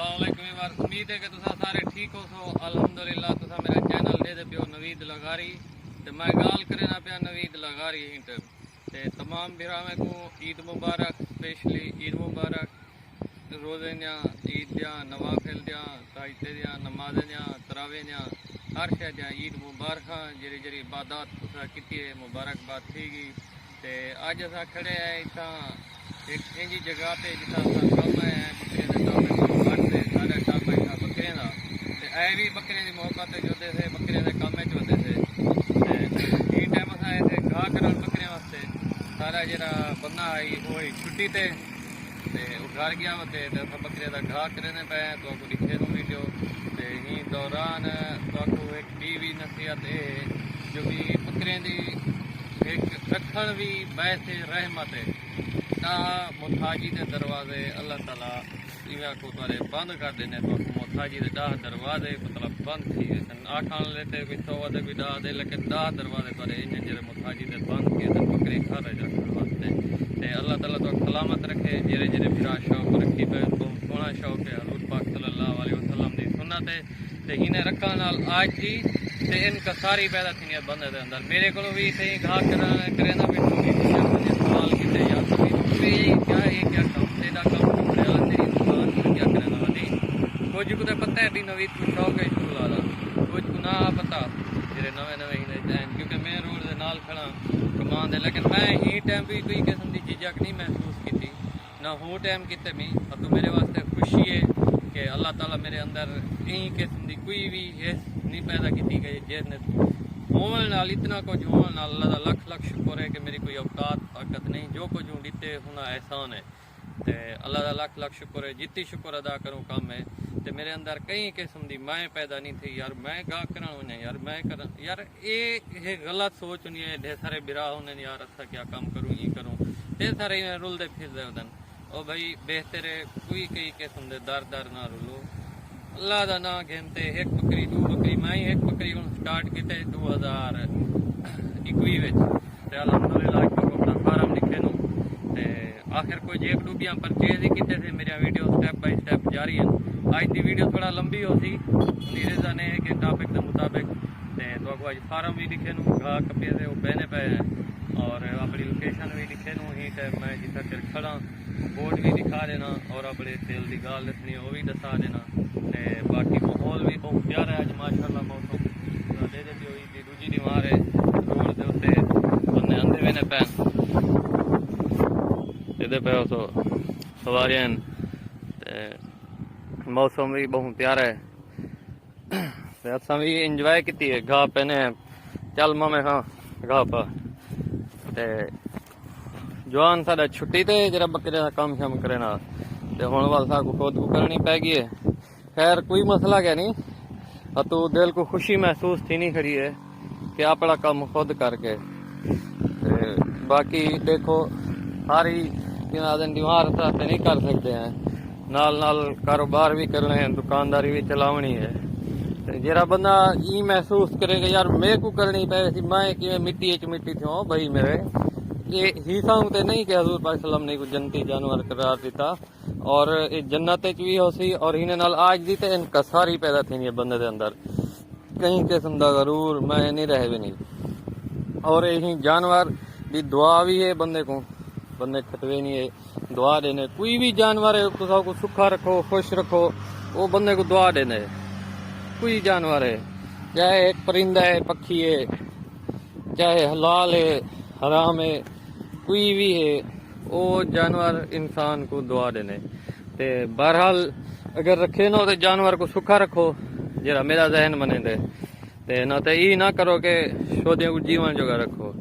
अस्सलाम। उम्मीद है कि तुसा सारे ठीक हो सो। अल्हम्दुलिल्लाह तुसा मेरा चैनल दे पियो नवीद लगारी ते मैं गाल करना पिया नवीद लगारी हिंट ते तमाम बिरावे को ईद मुबारक। स्पेशली ईद मुबारक रोज़े दियां, ईद दियां, नवाफिल दियां, ताइते दियां, नमाज़ दियां, तरावे दियां, हर शय दियां ईद मुबारक। जेरी जेरी इबादत तुसा कीती है मुबारकबाद थी। ते अज अस खड़े हैं इतना एक इंजी जगह पे जितना कम है बकरियां के काम करते सारे काम इतना बकरियां का ऐ भी बकरियां की मोहब्बत जोते थे, बकरियां के काम होते थे। ये टाइम अस आए थे घाह करन बकरियां वास्ते। सारा जरा बंदा आई वो छुट्टी थे वो घर गया होते तो बकरियां का घाह करने पे तो दिखे तो वीडियो तो यही दौरान तो एक बीवी नसीहत है जो भी बकरियां की एक रखण भी बैसे रहमत है ना मुथाजी के दरवाजे अल्लाह ताला इवें को तारे बंद कर देने तो मुथाजी के 10 दरवाजे मतलब बंद थी आखान लेते भी 100 दे भी 10 दे लेकिन 10 दरवाजे तारे इन जेरे मुथाजी के बंद किए तो बकरी खा रहे रखने वास्ते ते अल्लाह ताला तो सलामत रखे। जेरे जेरे फिरा शौक रखी पे तो सोना शौक है हजूर पाक सल्लल्लाहु अलैहि वसल्लम की सुन्नत है ते इन्हें रखण नाल आज थी ते इनका सारी पैदा थी बंद के अंदर। मेरे को भी सही घाह करना भी मुझे सवाल किते या क्या है क्या काम तेरा काम तेरी दुकान क्या करना वाली कुछ को पता है भी नवीद को शौक है शुरू ला कुछ को ना पता जेरे नवे नवे ही क्योंकि मैं रोड के नाल खड़ा कमान दे लेकिन मैं ही टाइम भी कोई किस्म की चीज़ा नहीं महसूस की ना हो टाइम किते मैं तो मेरे वास्ते खुशी है कि अल्लाह ताला मेरे अंदर यही किस्म की कोई भी हिस्स नहीं पैदा की गई जिसने होने नाल इतना कुछ होने नाल अल्लाह का लख लख शुक्र है कि मेरी कोई औकात ताकत नहीं जो कुछ हूँ दिते होना एहसान है तो अल्लाह का लख लख शुक्र है। जितनी शुक्र अदा करूँ कम है तो मेरे अंदर कई किस्म की मैं पैदा नहीं थी यार मैं गा करा होने यार मैं कर यार ये गलत सोच नहीं है। ढेर सारे बिरा होने यार अच्छा क्या काम करूँ ये करूँ ढेर सारे रुलते फिरते उदन ओ भाई बेहतर है कोई कई किस्म के दर दर ना रुलो अल्लाह का ना गिनते एक बकरी 2 बकरी मैं ही एक बकरी हूँ स्टार्ट किते 2021 अलहमदुलिल्लाह अपना फार्म लिखे नू आखिर कोई जेब डूबियां परचेज ही किते थे। मेरी वीडियो स्टेप बाय स्टेप जारी है। आज की वीडियो थोड़ा लंबी हो सी रीज़न है कि टॉपिक के मुताबिक तो आज फार्म भी लिखे नू घाह कपे से वो बहने पे हैं और अपनी लोकेशन भी लिखे नू ही टाइम मैं जितना चिर खड़ा बोर्ड भी दिखा देना और अपने तेल की गाल दसनी वो भी दसा देना। बाकी माहौल भी बहुत प्यारा है अज माशाअल्लाह मौसम दूजी दीवार है रोड के उत्ते बंदे आंदे भी ने पैन ये पे सो सवारियां मौसम भी बहुत प्यारा है असा भी इंजॉय की घाह पहने चल मामे हाँ घाह पा जवान साढ़ा छुट्टी ते जरा बकरे का काम शाम करे ना हूँ वाल सा खुद को करनी पैगी है। खैर कोई मसला क्या नहीं तो दिल को खुशी महसूस थी नहीं खड़ी है कि अपना काम खुद करके बाकी देखो सारी दीवार से नहीं कर सकते हैं नाल नाल कारोबार भी करने हैं दुकानदारी भी चलावनी है। जरा बंदा ये महसूस करेगा यार मेरे को करनी पे मैं कि मिट्टी थी भाई मेरे ये हिस्सा तो नहीं कि हजूर पाक सल्लम ने कुछ जन्नती जानवर करार दिता और जन्नत भी हो सी और इन्हें नाल आज दी तो इनका सारी पैदा थी बंदे के अंदर कई किस्म का गरूर मैं नहीं रहे भी नहीं और यही जानवर की दुआ भी है बंदे को बंदे खतवे नहीं है दुआ देने कोई भी जानवर है तो को सुखा रखो खुश रखो वो बंदे को दुआ देने कोई जानवर है चाहे एक परिंदा है पक्षी है चाहे हलाल है हराम है कोई भी है वो जानवर इंसान को दुआ देने ते बहरहाल अगर रखे ना तो जानवर को सुखा रखो जरा मेरा जहन बने ते ना तो ये ना करो कि शोधे को जीवन जोगा रखो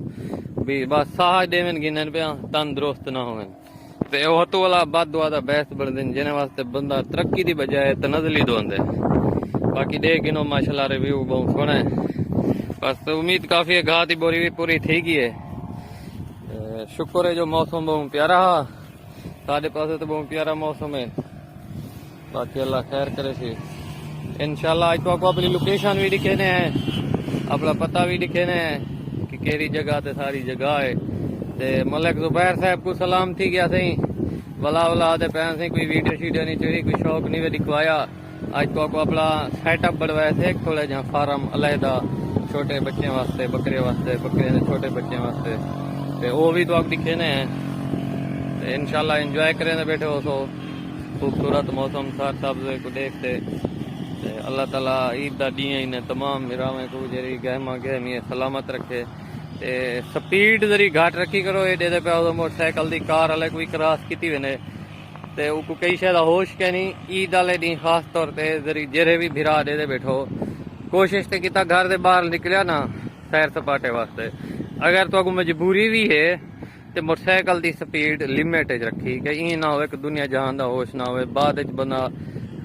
भी बस साह देवन गिनन पे तंदुरुस्त ना हो तो वाला बाद दुआ का बहस बढ़ दिन जिन्हें वास्ते बंदा तरक्की की बजाय तनजली दोंदे बाकी देख गिनो माशाल्लाह रिव्यू बहुत सोना है बस तो उम्मीद काफी है घाह की बोरी भी पूरी थी गई है। शुक्र है जो मौसम बहुत प्यारा है साढ़े पास तो बहुत प्यारा मौसम है बाकी अल्लाह खैर करे सी इंशाल्लाह आज तो आपको अपनी लोकेशन भी दिखेने हैं अपना पता भी दिखेने हैं कि केरी जगह ते सारी जगह है ते मलिक जुबैर साहब को सलाम थी गया सही वला आते पैन से कोई वीडियो शीडियो नहीं चाहिए, कोई शौक नहीं वे दिखवाया। आज तो आपको अपना सेटअप बढ़वाया थे थोड़ा जहाँ फार्म अलहदा छोटे बच्चे वास्ते, बकरे के छोटे बच्चे वास्ते, तो वो भी तो आप दिखे ने हैं। तो इंशाल्लाह एंजॉय करें बैठे हो सो खूबसूरत मौसम सार सब्ज़ को देखते। अल्लाह ताला ईद का डी इन्हें तमाम बिरावें को जरी गहमा गहमी सलामत रखे। ते स्पीड जरी घट रखी करो, एडे दे पे मोटरसाइकिल दी कार वाले कोई क्रॉस की वेने ते उनको कई शायद होश के नहीं। ईद वाले दी खास तौर ते जरी जेरे भी भिरा दे बैठो कोशिश ते किता घर दे बाहर निकलिया ना सैर सपाटे वास्ते। अगर तो मजबूरी भी है तो मोटरसाइकिल की स्पीड लिमिट रखी कि ई ना हो कि दुनिया जहान का होश ना हो। बाद बंदा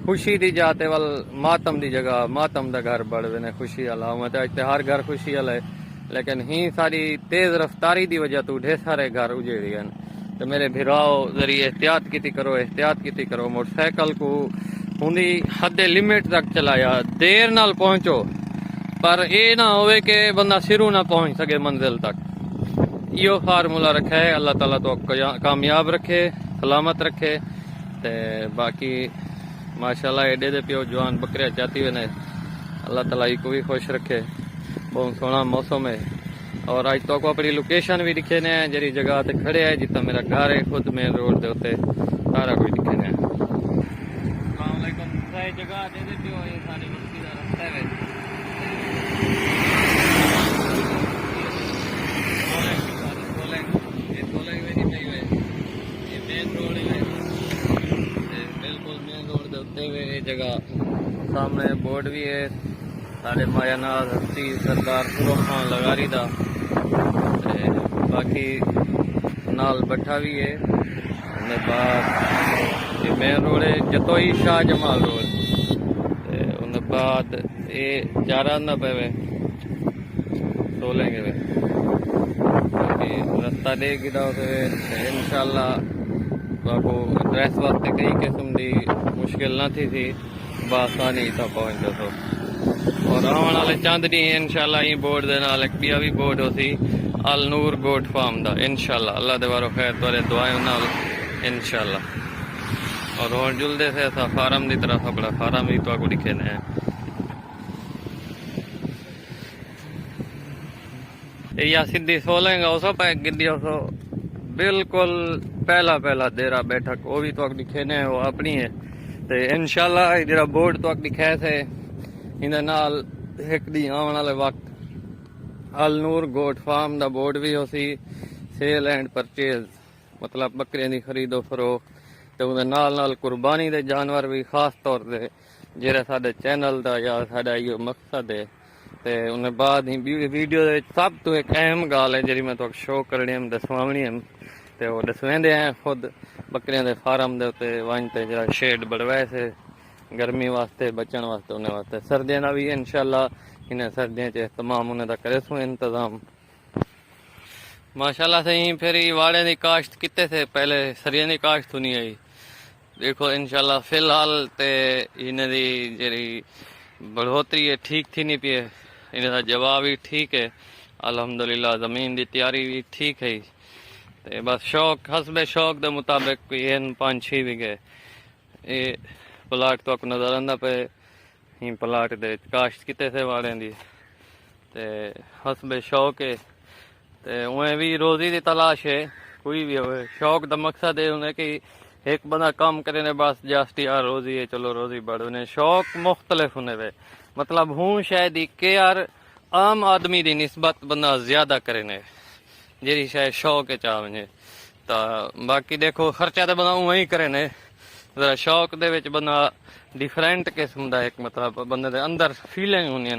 खुशी दी जाते वाल मातम की जगह मातम का घर बढ़ वे खुशी वाला। मतलब हर घर खुशी वाला है, लेकिन ही सारी तेज रफ्तारी की वजह तो ढेर सारे घर उजेड़ी हैं। तो मेरे भिराओ जरी एहतियात की करो। मोटरसाइकिल को होंगी हद लिमिट तक चलाया, देर नाल पहुंचो पर ये ना होवे कि बंदा सिरों ना पहुंच सके मंजिल तक। यो फार्मूला रखा है। अल्लाह ताला तो कामयाब रखे, सलामत रखे। ते बाकी माशाल्लाह एडे दे प्यो जवान बकरियां चाहती हुए ने, अल्लाह ताला को भी खुश रखे। बहुत सोहना मौसम है। और आज तो अपनी लोकेशन भी दिखे ने जरी जगह ते खड़े है जितना मेरा घर है खुद मेन रोड के उत्ते सारा कुछ दिखे ने। अस्सलाम वालेकुम। सही जगह दे दे पियो, ये सारी बस्ती का रास्ता है। जगह सामने बोर्ड भी है सारे मायानाथ हस्ती सरदार खान लगारी दा। बाकी नाल भट्ठा भी है। बाद ये मेन रोड है जतोई शाह जमाल रोड। उन बाद ये चारा ना पे सोलेंगे वे रास्ता दे गिदा इंशाल्लाह बाबू ड्रेस वास्ते कई किस्म की मुश्किल ना थी बासानी तो पहुंचो तो। और आने वाले चंद दी इंशाल्लाह ये बोर्ड दे नाल एक बिया भी बोर्ड होती अल नूर गोट फार्म दा इंशाल्लाह। अल्लाह दे वारो खैर तोरे दुआएं नाल इंशाल्लाह। और हुण जुलदे से असा फार्म दी तरफ अपना फार्म भी तो दिखे ने। या सीधी सोलेंगा उस गिद्दी उसो बिल्कुल पहला देरा बैठक वो भी तो दिखे ने वो अपनी है। तो इंशाल्लाह जरा बोर्ड तो दिखे थे इन नाल एक दी आने वाले वक्त अल नूर गोट फार्म दा बोर्ड भी हो सी सेल एंड परचेज मतलब बकरियां दी खरीदो फरोख्त। तो उहदे नाल कुर्बानी दे जानवर भी खास तौर से जेड़ा साडे चैनल दा या साडा यो मकसद है। तो उन्हें बाद ही वीडियो सब तो एक अहम गाल है जी मैं तो शो करनी है दसवानी है। तो वो दसवेंदे हैं खुद बकरियां दे फार्म दे उत्ते वन ते जरा शेड बढ़वाए से गर्मी वास्ते बचन वास्ते उन्हें वास्ते। सर्दियों का भी इंशाल्लाह इन्हें सर्दियों च तमाम उन्हें दा करे सो इंतजाम। माशाल्लाह से ही फिर वाड़े की काश्त किते थे पहले सरिया की काश्त नहीं आई। देखो इंशाल्लाह फिलहाल ते इन्हें दी जी बढ़ोतरी है ठीक थी नहीं पी, इन्हें जवाब भी ठीक है अल्हम्दुलिल्लाह। जमीन की तैयारी भी ठीक है। ते बस शौक हसबे शौक के मुताबिक कोई 5-6 बीघे ये प्लाट तो नजर आंदा पे ही प्लाट दे काश्त किते थे वाले दी। ते हसबे शौक है ते उन्हें भी रोजी की तलाश है। कोई भी हो शौक का मकसद है उन्हें कि एक बंदा काम करे ने बस जस्ट यार रोजी है चलो रोजी बढ़। उन्हें शौक मुख्तलिफ होने वे मतलब हूँ शायद के यार आम आदमी की निस्बत बंदा ज्यादा करे ने जी शायद शौक है चाह वजे। तो बाकी देखो खर्चा तो बंदा वही करे ने जरा शौक दे विच बंदा डिफरेंट किस्म का एक मतलब बंदे दे अंदर फीलिंग होनी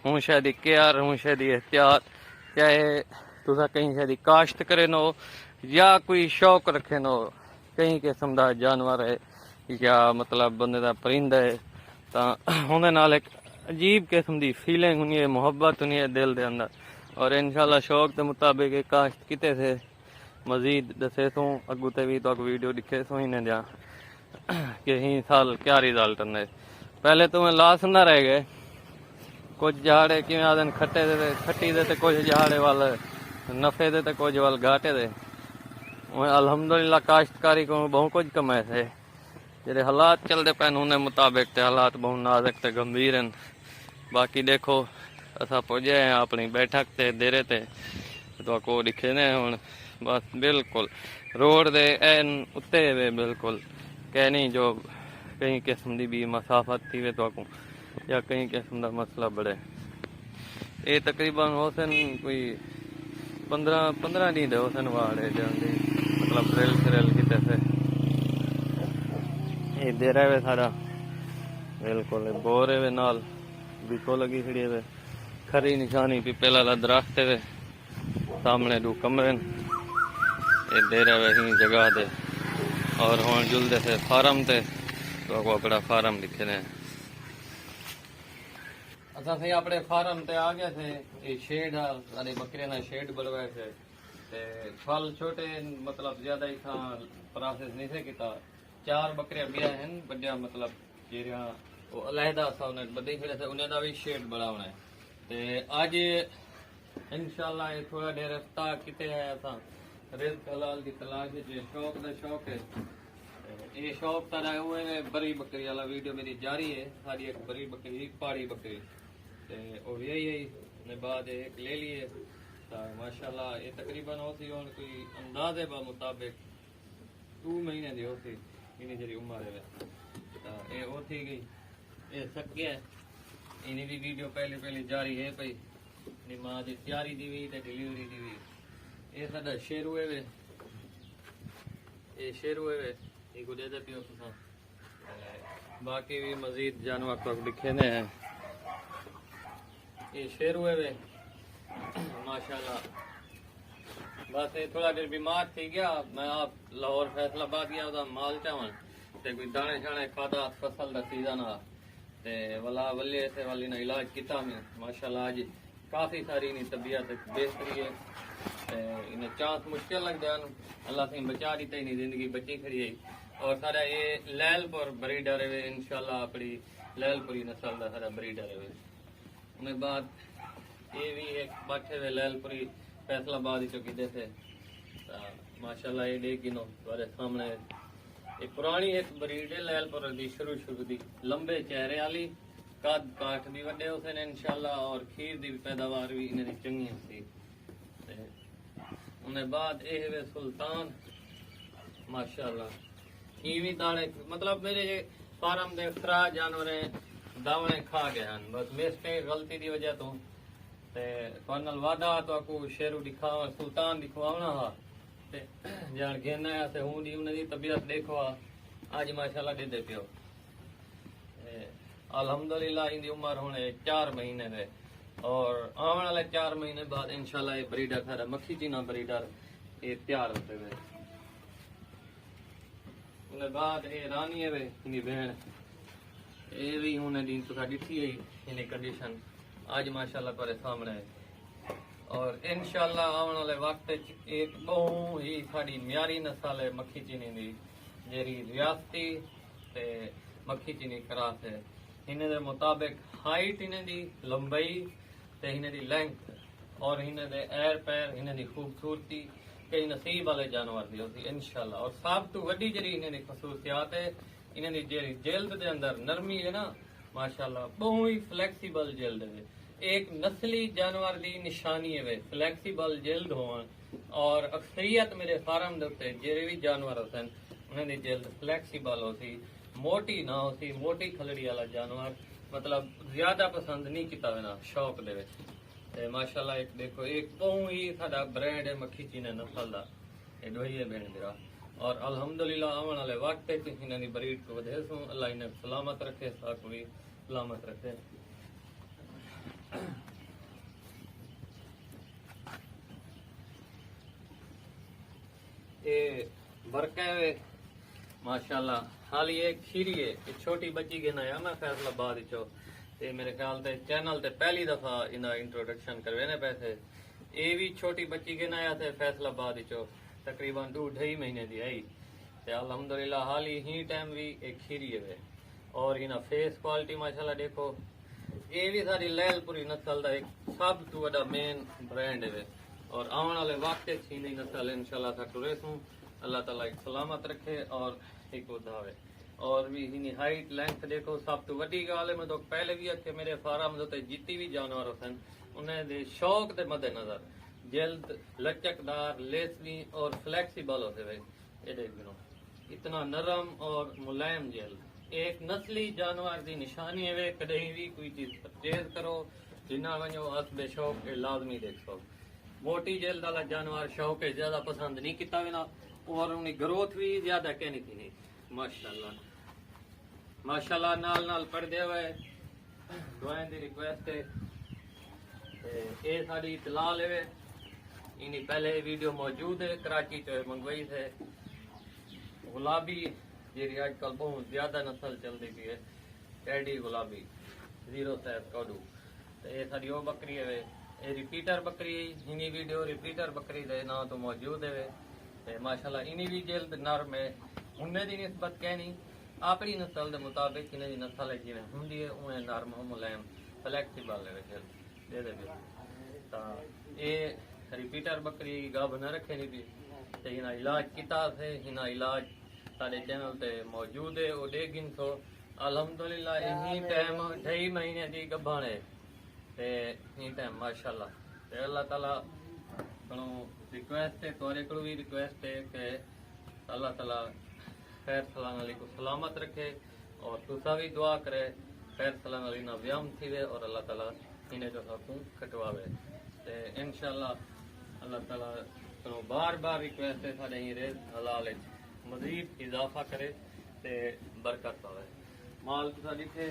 हूँ शायद केयर हूँ शायद एहतियात चाहे तुसा कहीं शायद काश्त करे नो या कोई शौक रखे नो कई किस्म का जानवर है या मतलब बंदे का परिंदा है। तो उन्हें नाल एक अजीब किस्म की फीलिंग होनी है मुहब्बत होनी है दिल के अंदर। और इंशाल्लाह शौक के मुताबिक काश्त किते थे मजीद दसे सो अगू ते भी तो वीडियो दिखे सो ही ने जा कि ही साल क्या रिजल्ट ने। पहले तो मैं लाश ना रह गए कुछ जहाड़े कि आदन खट्टे दे खट्टी दे कुछ जहाड़े वाल नफे दे कुछ वाल घाटे दे। अल्हम्दुलिल्लाह काश्तकारी को बहुत कुछ कमाए थे जेरे हालात चलते पैन उन्हें मुताबिक ते हालात बहुत नाजुक ते गंभीर हैं। बाकी देखो असा पुजे हैं अपनी बैठक ते देरे ते तो को दिखे ने हुन बस बिल्कुल रोड दे एन उत्ते वे बिल्कुल कह नहीं जो कहीं किस्म की भी मसाफत थी वे तो या कहीं किस्म का मसला बढ़े। ये तकरीबन होसन कोई 15 डी दे होसन वाड़े जांदी मतलब रेल शरेल किते से ये दे रहे वे सारा बिल्कुल बोरे वे नाल बिको लगी खड़ी वे खरी निशानी पिपल वाला दरख्त वे सामने दो कमरे ये दे रहे वे ही जगह दे और हुन जुलदे से फार्म ते तो को बड़ा फार्म दिखे ने। अच्छा सही अपने फार्म ते आ गए थे ये शेड अरे बकरे ना शेड बनवाए थे ते फल छोटे मतलब ज्यादा ही था प्रोसेस नहीं से किता 4 बकरियां बिया हैं बढ़िया मतलब जेरिया वो अलहदा सा उन्हें बदे खड़े थे उन्हें दा भी शेड बनाना है ते आज इंशाल्लाह ये थोड़ा देर रफ्ता किते आया था रिज़्क़ हलाल की तलाश है शौक है ये शौक सारा हुए बड़ी बकरी वाला वीडियो मेरी जारी है सारी एक बड़ी बकरी पहाड़ी बकरी ते वो यही ने बाद एक ले लिए माशाल्लाह ये तकरीबन होती और कोई अंदाजे बा मुताबिक 2 महीने दी होती इन्हीं जरी उम्र है ये होती गई ये सक गया इन्हीं भी वीडियो पहले जारी है भाई नी मां दी तैयारी दी हुई ते डिलीवरी दी हुई ये साडा शेरू है वे ये शेरू है वे ये को दे दे पियो तुसा बाकी भी मजीद जानवर तो दिखे ने हैं ये शेरू है वे माशाल्लाह बस ये थोड़ा देर बीमार थी गया मैं आप लाहौर फैसलाबाद गया उदा माल चावन ते कोई दाने शाने खाता फसल दा सीजन आ ते वला वल्ले से वाली ना इलाज किता मैं माशाल्लाह आज काफी सारी नी तबीयत बेहतरी है ते इन्हें चांस मुश्किल लग गया अल्लाह से बचा दी तेनी जिंदगी बची खड़ी है और सारा ये लैलपुर ब्रीडर है इंशाल्लाह अपनी लैलपुरी नस्ल दा सारा ब्रीडर है उन्हें बाद ये भी एक बैठे हुए लैलपुरी फैसलाबाद चौकी दे थे माशाल्लाह ये देख गिनो तुम्हारे सामने एक पुरानी एक ब्रीड है लैलपुर दी शुरू दी लंबे चेहरे वाली कद काठ भी वड्डे उसे ने इंशाल्लाह और खीर दी पैदावार भी इन्हें चंगी सी उन्हें बाद ये वे सुल्तान माशाल्लाह ये भी दाने मतलब मेरे फार्म दे खरा जानवर दावने खा गए हैं बस मेरे गलती की वजह तो फाइनल वादा तो को शेरू दिखावा सुल्तान दिखवाना हा ते जान गेना से हूं दी उन्हें तबीयत देखो आज माशाल्लाह दे पियो अल्हम्दुलिल्लाह इंदी उम्र होने 4 महीने दे और आने वाले 4 महीने बाद इंशाल्लाह ये ब्रीडर सारा मक्खी चीना ब्रीडर ये तैयार होते हुए उन्हें बाद ये रानी है वे इनकी बहन ये भी उन्हें दिन तो दिखी है इन्हें कंडीशन आज माशाल्लाह पर सामने है और इंशाल्लाह आने वाले वक्त एक बहुत ही साड़ी म्यारी नस्ल है मक्खी चीनी दी जेरी रियासती ते मक्खी चीनी क्रास है इन्हें दे मुताबिक हाइट इन्हें दी लंबाई ते इन्हें दी लेंथ और इन्हें दे एर पैर इन्हें दी खूबसूरती कई नसीब वाले जानवर दी होती इंशाल्लाह और सब तो वड्डी जरी इन्हें दी खसूसियात है इन्हें दी जेरी जल्द दे अंदर नरमी है ना माशाल्लाह बहुत ही फ्लेक्सिबल जल्द है एक नस्ली जानवर दी निशानी है वे फ्लेक्सिबल जल्द होवन और अक्सरियत मेरे फार्म दे उत्ते जेरे भी जानवर होते उन्हें दी जल्द फ्लेक्सिबल होती मोटी ना होती मोटी खलड़ी वाला जानवर मतलब ज्यादा पसंद नहीं किता ना शौक दे विच ते माशाल्लाह एक देखो एक बहुत ही साडा ब्रांड है मक्खी चीने नस्ल दा ये दोही बहन मेरा और अल्हम्दुलिल्लाह आने वाले वक्त तक इन्हां दी ब्रीड को वधे सो अल्लाह इन्हें सलामत रखे साक भी सलामत रखे ये बरका है माशाल्लाह हाल ये खीरी है ये छोटी बच्ची के नया मैं फैसलाबाद चो ते मेरे ख्याल से चैनल ते पहली दफा इना इंट्रोडक्शन करवेने पैसे ये भी छोटी बच्ची के नया थे फैसलाबाद चो तकरीबन 2-2.5 महीने दी आई ते अल्हम्दुलिल्लाह हाल ही टाइम भी एक खीरी है और इना फेस क्वालिटी माशाल्लाह देखो ये भी सारी लैलपुरी नस्ल का एक सब तो बड़ा मेन ब्रांड है और आने वाले वक्त छीनी नस्ल इंशाल्लाह था टुरेसूं अल्लाह ताला एक सलामत रखे और एक उधावे और भी हिनी हाइट लेंथ देखो सब तो वड्डी गाल है। मैं तो पहले भी आखे मेरे फार्म दे जितनी भी जानवर सन उन्हें दे शौक के मद्देनजर जल्द लचकदार लेसवी और फ्लेक्सिबल होते हुए ये देख लो इतना नरम और मुलायम जल्द एक नस्ली जानवर की निशानी है। कहीं भी कोई चीज परचेज करो जिना वनो हसबे शौक के लाजमी देख सको। मोटी जल्द वाला जानवर शौक के ज्यादा पसंद नहीं किया बिना और उनकी ग्रोथ भी ज्यादा कहनी थी नहीं। माशाल्लाह माशाल्लाह नाल नाल पढ़दे हुए दुआएं दी रिक्वेस्ट है ये साड़ी दलाल है। इन्हीं पहले वीडियो मौजूद है कराची तो मंगवाई थे गुलाबी जी आजकल बहुत ज्यादा नस्ल चलती पी है टेडी गुलाबी 0 साइज काडू तो ये सारी वो बकरी है ये रिपीटर बकरी इन्हीं वीडियो रिपीटर बकरी दे ना तो मौजूद है ते माशाल्लाह इन्हीं भी जल्द नरम है उन्हें दी निस्बत कहनी अपनी नस्ल के मुताबिक इन्हें नस्ल है जिवें हुंदी है उवें नरम मुलायम फ्लैक्सिबल है जल्द दे ता ये रिपीटर बकरी गाभ न रखे नहीं भी ते हिना इलाज किता है हिना इलाज सारे चैनल पे मौजूद है वो देगिन तो अल्हम्दुलिल्लाह यही टाइम 2.5 महीने दी गभाण है ते ही टाइम माशाल्लाह ते अल्लाह ताला कनो रिक्वेस्ट है तोरे को भी रिक्वेस्ट है कि अल्लाह ताला खैर सलाम अली को सलामत रखे और तुसा भी दुआ करे खैर सलाम अली ना व्याम थी वे और अल्लाह ताला इन्हें जो हकूं कटवावे ते इंशाल्लाह अल्लाह ताला कनो बार बार रिक्वेस्ट है साडे ही रेज हलाल मजीद इजाफा करे ते बरकत पावे माल तुसा दिखे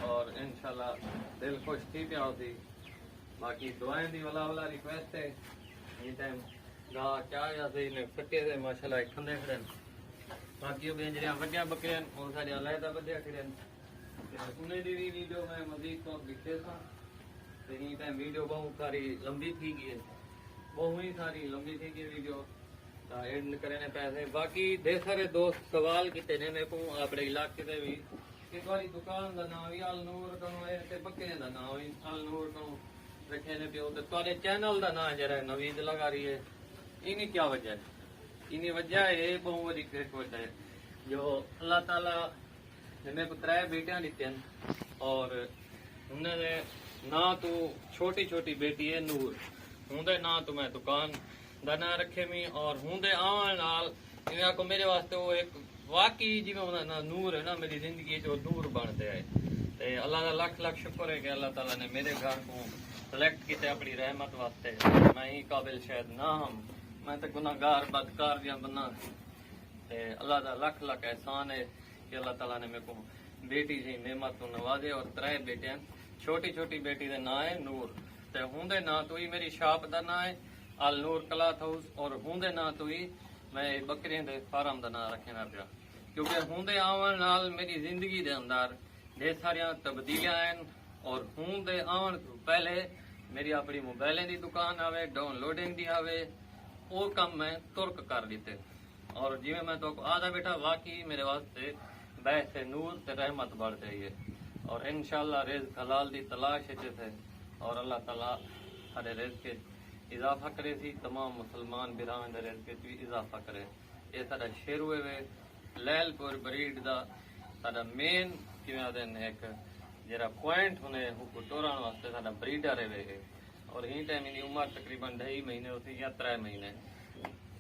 और इंशाल्लाह दिल खुश थी पिया होती। बाकी दुआएं दी वाला वाला रिक्वेस्ट है ये टाइम गा क्या या से ने फटे से माशाल्लाह खंदे खड़े बाकी वो बेंजरिया वड्डिया बकरे और साडे अलहदा वड्डिया खड़े उन्हें दी वीडियो में मजीद तो दिखे था ते ये टाइम वीडियो बहुत सारी लंबी थी गई है बहुत ही सारी लंबी थी गई वीडियो एंड करने पैसे बाकी ढेर सारे दोस्त सवाल किते ने मेरे को अपने इलाके से भी एक बारी दुकान का नाम भी अल नूर कनो है ते बकरे का नाम भी अल नूर कनो रखे ने पियो ते तुम्हारे चैनल का नाम जरा नवीद लगा रही है इन्हीं क्या वजह है इन्हीं वजह है बहुत बड़ी वजह है जो अल्लाह ताला ने मेरे को 3 बेटियां दिते हैं और उन्होंने ना तो छोटी छोटी बेटी है नूर हुंदे ना तो मैं दुकान दा ना रखे मी और हुंदे आवन नाल इन्हें को मेरे वास्ते वो एक वाकई जिवें उन्हें ना नूर है ना मेरी जिंदगी जो नूर बनते आए ते अल्लाह का लख लख शुक्र है कि अल्लाह ताला ने मेरे घर को सिलेक्ट किया अपनी रहमत वास्ते। मैं ही काबिल शायद ना हम मैं तो गुनाहगार बदकार या बना ते अल्लाह का लख लख एहसान है कि अल्लाह ताला ने मेरे को बेटी जी नेमत को नवाजे और 3 बेटियां छोटी छोटी बेटी का ना है नूर ते हुंदे ना तो ही मेरी शाप का ना है अल नूर क्लॉथ हाउस और हुंदे ना तो ही मैं बकरियों के फार्म का ना रखना पिया क्योंकि हुंदे आवन नाल मेरी जिंदगी के अंदर ढेर सारिया तब्दीलियां हैं और हुंदे आवन तो पहले मेरी अपनी मोबाइलें की दुकान आवे डाउनलोडिंग दी आवे वो काम मैं तुर्क कर दिते और जिवें मैं तो आधा बेटा वाकई मेरे वास्ते बैस नूर ते रहमत बढ़ जाइए और इंशाल्लाह रिज़्क़ हलाल दी तलाश थे और अल्लाह ताला हरे रिज़्क़ के इजाफा करे सी तमाम मुसलमान बिरान दे रिज़्क़ भी इजाफा करे। ये साडा शेरू है लैलपुर ब्रीड दा साडा मेन किवें आदे ने एक जरा पॉइंट होने हुको टोरान वास्ते साडा ब्रीडर है और ही टाइम इन उम्र तकरीबन 2.5 महीने होती या 3 महीने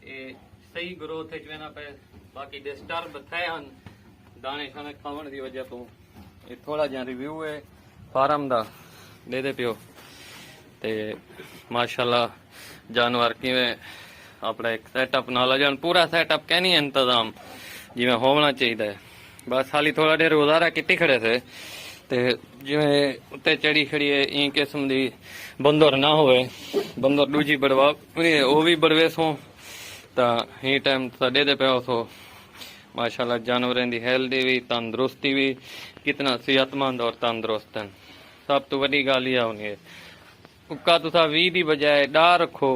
ये सही ग्रोथ है ना पे बाकी डिस्टर्ब थे हन दाने शाने खावन की वजह तो ये थोड़ा जा रिव्यू है फार्म दा दे दे पियो ते माशाल्लाह जानवर किवें अपना एक सैटअप नाल जान पूरा सैटअप कहनी इंतजाम जिवें होना चाहिए बस हाली थोड़ा देर गुजारा किती खड़े थे ते जिवें उत्ते चढ़ी खड़ी है ई किस्म दी बंदर ना होवे बंदर दूजी बड़वा वो भी बड़वेसो ता ही टाइम दे दे पे सो माशाल्लाह जानवरों की हेल्दी भी तंदुरुस्ती भी कितना सेहतमंद और तंदुरुस्त हैं। सब तो वही गल ही होनी है उक्का तुसा 20 की बजाय 10 रखो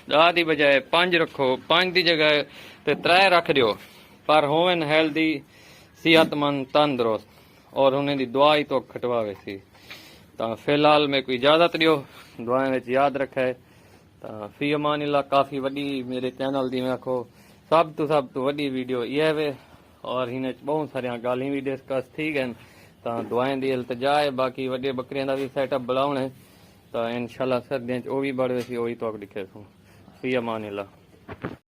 10 की बजाय 5 रखो 5 की जगह ते 3 रख दियो पर होवन हेल्दी सेहतमंद तंदुरुस्त और उन्हें दी दुआ ही तो खटवावे सी ता फिलहाल मैं कोई इजाजत दियो दुआएं विच याद रखे ता फी अमानिल्लाह। काफ़ी वड्डी मेरे चैनल दी मैं आखो सब तो वड्डी वीडियो ये वे और हिन बहुत सारिया गाली भी डिस्कस थी गए तो दुआएं दी इल्तजा है बाकी वड्डे बकरियां का भी सैटअप बुलाना है तो इंशाल्लाह सर्दियों वो भी बढ़ वैसी वही तो दिखे सो फी अमान अल्लाह।